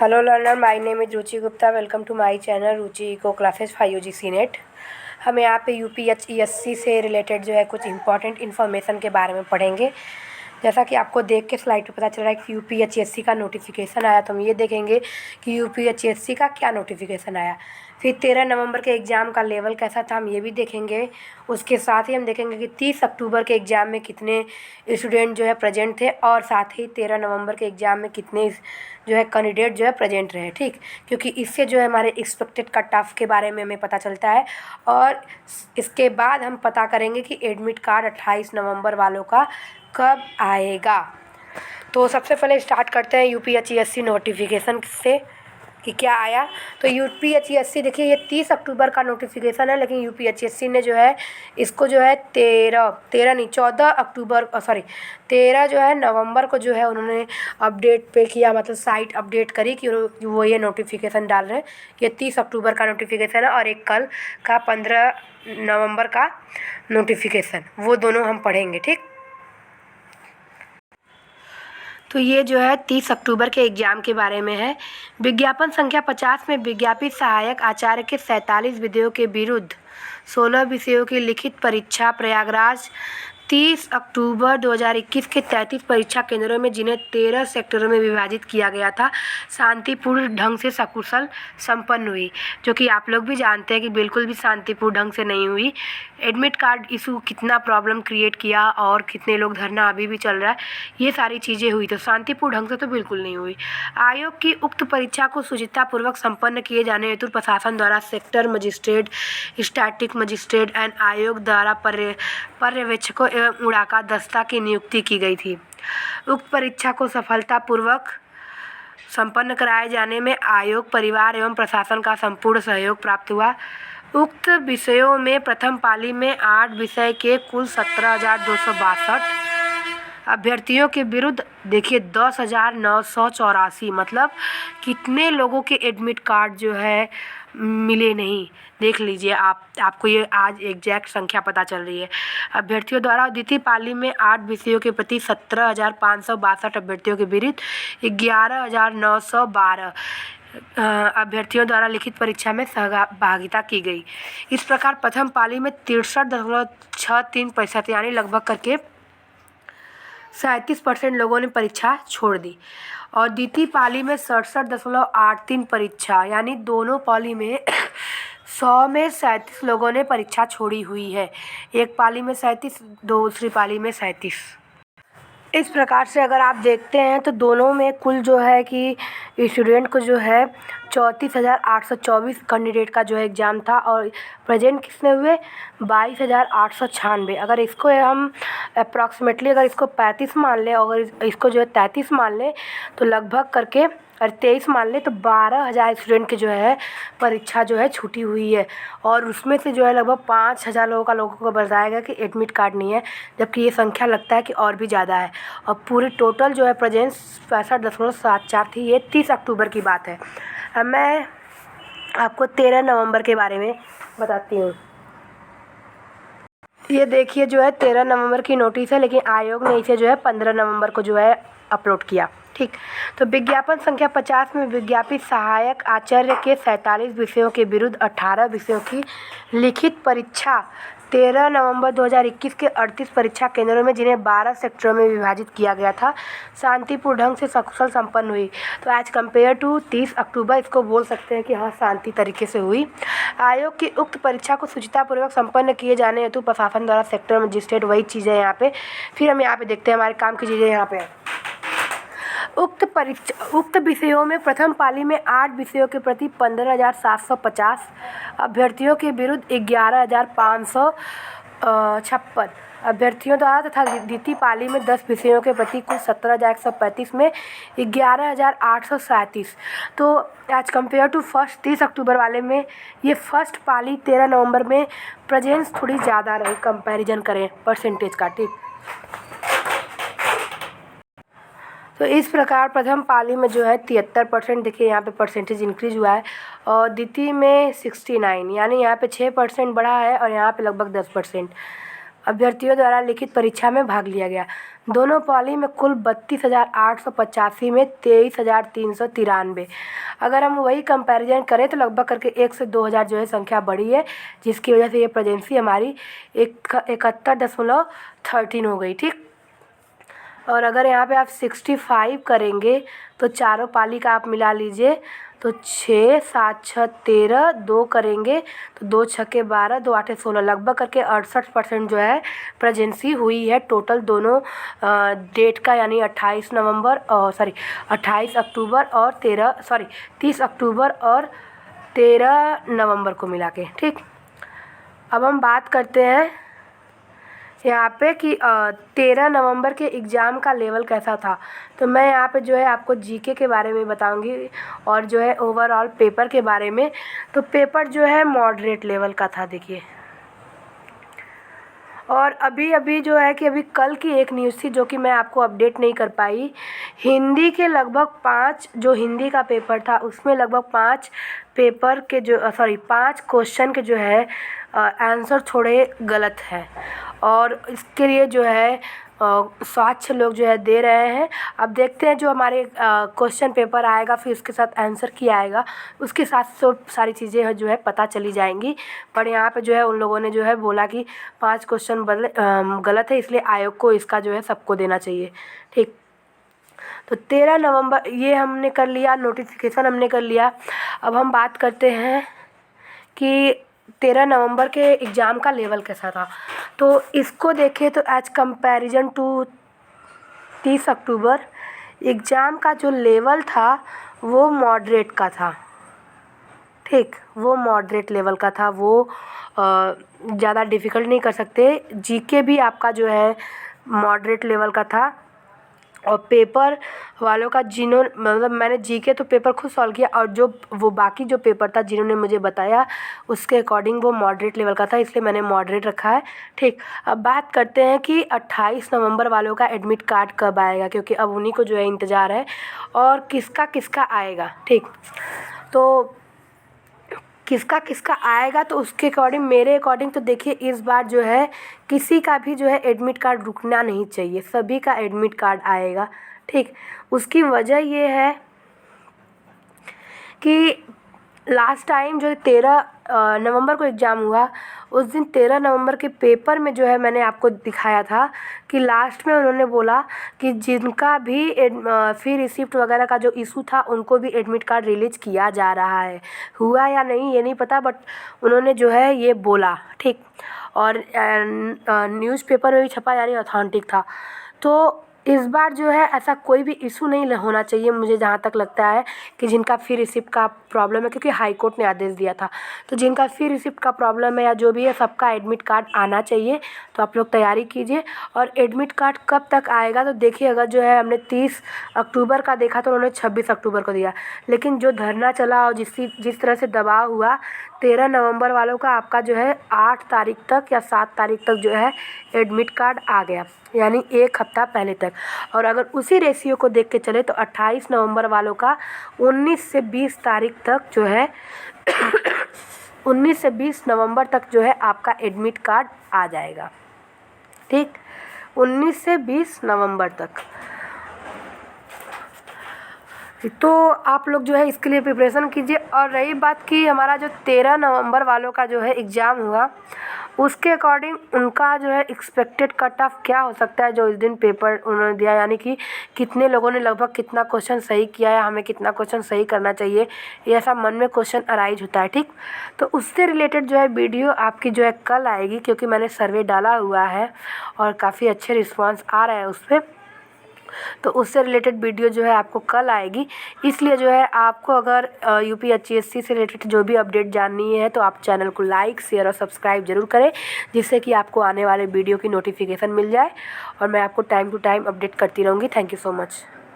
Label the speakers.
Speaker 1: Hello learner, my name is Ruchi Gupta. Welcome to my channel Ruchi eco classes 5 UGC NET. हम यहाँ पे UPSC से related जो है कुछ इंपॉर्टेंट इन्फॉर्मेशन के बारे में पढ़ेंगे. जैसा कि आपको देख के स्लाइड पे पता चल रहा है कि UPSC का नोटिफिकेशन आया, तो हम ये देखेंगे कि UPSC का क्या नोटिफिकेशन आया. फिर 13 नवंबर के एग्ज़ाम का लेवल कैसा था हम ये भी देखेंगे. उसके साथ ही हम देखेंगे कि 30 अक्टूबर के एग्ज़ाम में कितने स्टूडेंट जो है प्रेजेंट थे, और साथ ही 13 नवंबर के एग्ज़ाम में कितने जो है कैंडिडेट जो है प्रेजेंट रहे. ठीक, क्योंकि इससे जो है हमारे एक्सपेक्टेड कट ऑफ के बारे में हमें पता चलता है. और इसके बाद हम पता करेंगे कि एडमिट कार्ड 28 नवंबर वालों का कब आएगा. तो सबसे पहले स्टार्ट करते हैं UPSC नोटिफिकेशन से कि क्या आया. तो UPSC देखिए, ये 30 अक्टूबर का नोटिफिकेशन है, लेकिन UPSC ने जो है इसको जो है 13 जो है नवंबर को जो है उन्होंने अपडेट पे किया, मतलब साइट अपडेट करी कि वो ये नोटिफिकेशन डाल रहे हैं. ये 30 अक्टूबर का नोटिफिकेशन है और एक कल का 15 नवंबर का नोटिफिकेशन, वो दोनों हम पढ़ेंगे. ठीक, तो ये जो है 30 अक्टूबर के एग्ज़ाम के बारे में है. विज्ञापन संख्या 50 में विज्ञापित सहायक आचार्य के 47 विषयों के विरुद्ध 16 विषयों की लिखित परीक्षा प्रयागराज. 30 अक्टूबर 2021 के 33 परीक्षा केंद्रों में, जिन्हें 13 सेक्टरों में विभाजित किया गया था, शांतिपूर्ण ढंग से सकुशल संपन्न हुई. जो कि आप लोग भी जानते हैं कि बिल्कुल भी शांतिपूर्ण ढंग से नहीं हुई. एडमिट कार्ड इशू कितना प्रॉब्लम क्रिएट किया और कितने लोग धरना अभी भी चल रहा है, ये सारी चीज़ें हुई. तो शांतिपूर्ण ढंग से तो बिल्कुल नहीं हुई. आयोग की उक्त परीक्षा को सुचितापूर्वक संपन्न किए जाने हेतु प्रशासन द्वारा sector magistrate, static magistrate and आयोग द्वारा पर्यवेक्षकों एवं उड़ाका दस्ता की नियुक्ति की गई थी. उक्त परीक्षा को सफलतापूर्वक संपन्न कराए जाने में आयोग, परिवार एवं प्रशासन का संपूर्ण सहयोग प्राप्त हुआ. उक्त विषयों में प्रथम पाली में 8 विषय के कुल 17,262 अभ्यर्थियों के विरुद्ध देखिए 10,984, मतलब कितने लोगों के एडमिट कार्ड जो है मिले नहीं. देख लीजिए आपको ये आज एग्जैक्ट संख्या पता चल रही है. अभ्यर्थियों द्वारा द्वितीय पाली में 8 विषयों के प्रति 17,562 अभ्यर्थियों के विरुद्ध 11,912 अभ्यर्थियों द्वारा लिखित परीक्षा में सहभागिता की गई. इस प्रकार प्रथम पाली में 63.63% यानी लगभग करके 37% लोगों ने परीक्षा छोड़ दी, और द्वितीय पाली में 67.83 परीक्षा, यानी दोनों पाली में 100 में 37 लोगों ने परीक्षा छोड़ी हुई है. एक पाली में 37, दूसरी पाली में 37. इस प्रकार से अगर आप देखते हैं तो दोनों में कुल जो है कि स्टूडेंट को जो है 34,824 कैंडिडेट का जो है एग्ज़ाम था, और प्रेजेंट कितने हुए 22,896. अगर इसको हम अप्रॉक्सीमेटली अगर इसको 35 मान लें, अगर इसको जो है 33 मान लें, तो लगभग करके 23 मान लें, तो 12,000 स्टूडेंट की जो है परीक्षा जो है छूटी हुई है. और उसमें से जो है लगभग 5,000 लोगों को बताया गया कि एडमिट कार्ड नहीं है, जबकि ये संख्या लगता है कि और भी ज़्यादा है. और पूरी टोटल जो है प्रेजेंस 65.74 थी. ये 30 अक्टूबर की बात है. अब मैं आपको 13 नवंबर के बारे में बताती हूँ. ये देखिए जो है 13 नवंबर की नोटिस है, लेकिन आयोग ने इसे जो है 15 नवंबर को जो है अपलोड किया. ठीक, तो विज्ञापन संख्या 50 में विज्ञापित सहायक आचार्य के 47 विषयों के विरुद्ध 18 विषयों की लिखित परीक्षा 13 नवंबर 2021 के 38 परीक्षा केंद्रों में, जिन्हें 12 सेक्टरों में विभाजित किया गया था, शांतिपूर्ण ढंग से सकुशल संपन्न हुई. तो एज कम्पेयर टू 30 अक्टूबर इसको बोल सकते हैं कि हाँ शांति तरीके से हुई. आयोग की उक्त परीक्षा को सुचितापूर्वक संपन्न किए जाने हेतु प्रशासन द्वारा सेक्टर मजिस्ट्रेट, वही चीज़ें यहाँ पे. फिर हम यहाँ पे देखते हैं हमारे काम की चीज़ें यहाँ पे. उक्त विषयों में प्रथम पाली में 8 विषयों के प्रति 15,750 अभ्यर्थियों के विरुद्ध 11,556 अभ्यर्थियों द्वारा, तथा द्वितीय पाली में 10 विषयों के प्रति कुल 17,135 में 11,837. तो एज कम्पेयर टू फर्स्ट 30 अक्टूबर वाले में ये फर्स्ट पाली 13 नवंबर में प्रेजेंस थोड़ी ज़्यादा रही, कंपैरिजन करें परसेंटेज का. ठीक, तो इस प्रकार प्रथम पाली में जो है 73%, देखिए यहाँ पे परसेंटेज इंक्रीज हुआ है, और द्वितीय में 69, यानी यहाँ पे 6% बढ़ा है, और यहाँ पे लगभग 10%. अभ्यर्थियों द्वारा लिखित परीक्षा में भाग लिया गया। दोनों पाली में कुल 32,885 में 23,393। अगर हम वही कंपैरिजन करें तो लगभग करके 1 से 2,000 जो है संख्या बढ़ी है, जिसकी वजह से ये प्रेजेंसी हमारी 71.13 हो गई। ठीक, और अगर यहाँ पे आप 65 करेंगे तो चारों पाली का आप मिला लीजिए तो 6, 7, 6, 13, 2 करेंगे तो 2 छक्के 12, 2 आठे 16, लगभग करके 68% जो है प्रेजेंसी हुई है टोटल दोनों डेट का, यानी 28 अक्टूबर और 30 अक्टूबर और 13 नवंबर को मिला के। ठीक, अब हम बात करते हैं यहाँ पे कि 13 नवंबर के एग्ज़ाम का लेवल कैसा था। तो मैं यहाँ पे जो है आपको जीके के बारे में बताऊंगी और जो है ओवरऑल पेपर के बारे में। तो पेपर जो है मॉडरेट लेवल का था, देखिए। और अभी जो है कि अभी कल की एक न्यूज़ थी जो कि मैं आपको अपडेट नहीं कर पाई। हिंदी के लगभग 5 जो हिंदी का पेपर था उसमें लगभग 5 क्वेश्चन के जो है आंसर थोड़े गलत है, और इसके लिए जो है 7 लोग जो है दे रहे हैं। अब देखते हैं जो हमारे क्वेश्चन पेपर आएगा फिर उसके साथ आंसर की आएगा, उसके साथ सब सारी चीज़ें जो है पता चली जाएंगी। पर यहाँ पे जो है उन लोगों ने जो है बोला कि 5 क्वेश्चन गलत है, इसलिए आयोग को इसका जो है सबको देना चाहिए। ठीक, तो 13 नवंबर ये हमने कर लिया, नोटिफिकेशन हमने कर लिया। अब हम बात करते हैं कि 13 नवंबर के एग्ज़ाम का लेवल कैसा था। तो इसको देखें तो एज कंपैरिजन टू 30 अक्टूबर एग्ज़ाम का जो लेवल था वो मॉडरेट का था। ठीक, वो मॉडरेट लेवल का था, वो ज़्यादा डिफ़िकल्ट नहीं कर सकते। जीके भी आपका जो है मॉडरेट लेवल का था, और पेपर वालों का मतलब मैंने जीके तो पेपर खुद सॉल्व किया, और जो वो बाकी जो पेपर था जिन्होंने मुझे बताया उसके अकॉर्डिंग वो मॉडरेट लेवल का था, इसलिए मैंने मॉडरेट रखा है। ठीक, अब बात करते हैं कि 28 नवंबर वालों का एडमिट कार्ड कब आएगा, क्योंकि अब उन्हीं को जो है इंतज़ार है और किसका आएगा। ठीक, तो किसका आएगा तो उसके अकॉर्डिंग, मेरे अकॉर्डिंग तो देखिए इस बार जो है किसी का भी जो है एडमिट कार्ड रुकना नहीं चाहिए, सभी का एडमिट कार्ड आएगा। ठीक, उसकी वजह ये है कि लास्ट टाइम जो 13 नवंबर को एग्ज़ाम हुआ, उस दिन 13 नवंबर के पेपर में जो है मैंने आपको दिखाया था कि लास्ट में उन्होंने बोला कि जिनका भी फी रिसिप्ट वगैरह का जो इशू था उनको भी एडमिट कार्ड रिलीज़ किया जा रहा है। हुआ या नहीं ये नहीं पता, बट उन्होंने जो है ये बोला। ठीक, और न्यूज़पेपर में भी छपा, यानी ऑथेंटिक था। तो इस बार जो है ऐसा कोई भी इशू नहीं होना चाहिए, मुझे जहाँ तक लगता है कि जिनका फ़ी रिसिप्ट का प्रॉब्लम है, क्योंकि हाई कोर्ट ने आदेश दिया था। तो जिनका फ़ी रिसिप्ट का प्रॉब्लम है या जो भी है, सबका एडमिट कार्ड आना चाहिए। तो आप लोग तैयारी कीजिए। और एडमिट कार्ड कब तक आएगा तो देखिए, अगर जो है हमने 30 अक्टूबर का देखा तो उन्होंने 26 अक्टूबर को दिया, लेकिन जो धरना चला और जिस तरह से दबाव हुआ, 13 नवंबर वालों का आपका जो है 8 तारीख तक या 7 तारीख तक जो है एडमिट कार्ड आ गया, यानी 1 हफ्ता पहले तक। और अगर उसी रेशियो को देख के चले तो 28 नवंबर वालों का 19 से 20 तारीख तक जो है 19 से 20 नवंबर तक जो है आपका एडमिट कार्ड आ जाएगा। ठीक, 19 से 20 नवंबर तक। तो आप लोग जो है इसके लिए प्रिपरेशन कीजिए। और रही बात कि हमारा जो 13 नवंबर वालों का जो है एग्ज़ाम हुआ, उसके अकॉर्डिंग उनका जो है एक्सपेक्टेड कट ऑफ क्या हो सकता है जो इस दिन पेपर उन्होंने दिया, यानी कि कितने लोगों ने लगभग कितना क्वेश्चन सही किया है, हमें कितना क्वेश्चन सही करना चाहिए, ये ऐसा मन में क्वेश्चन अराइज होता है। ठीक, तो उससे रिलेटेड जो है वीडियो आपकी जो है कल आएगी, क्योंकि मैंने सर्वे डाला हुआ है और काफ़ी अच्छे रिस्पॉन्स आ रहे हैं उस पर। तो उससे रिलेटेड वीडियो जो है आपको कल आएगी। इसलिए जो है आपको अगर UPSC से रिलेटेड जो भी अपडेट जाननी है तो आप चैनल को लाइक, शेयर और सब्सक्राइब ज़रूर करें, जिससे कि आपको आने वाले वीडियो की नोटिफिकेशन मिल जाए और मैं आपको टाइम टू टाइम अपडेट करती रहूँगी। Thank you so much.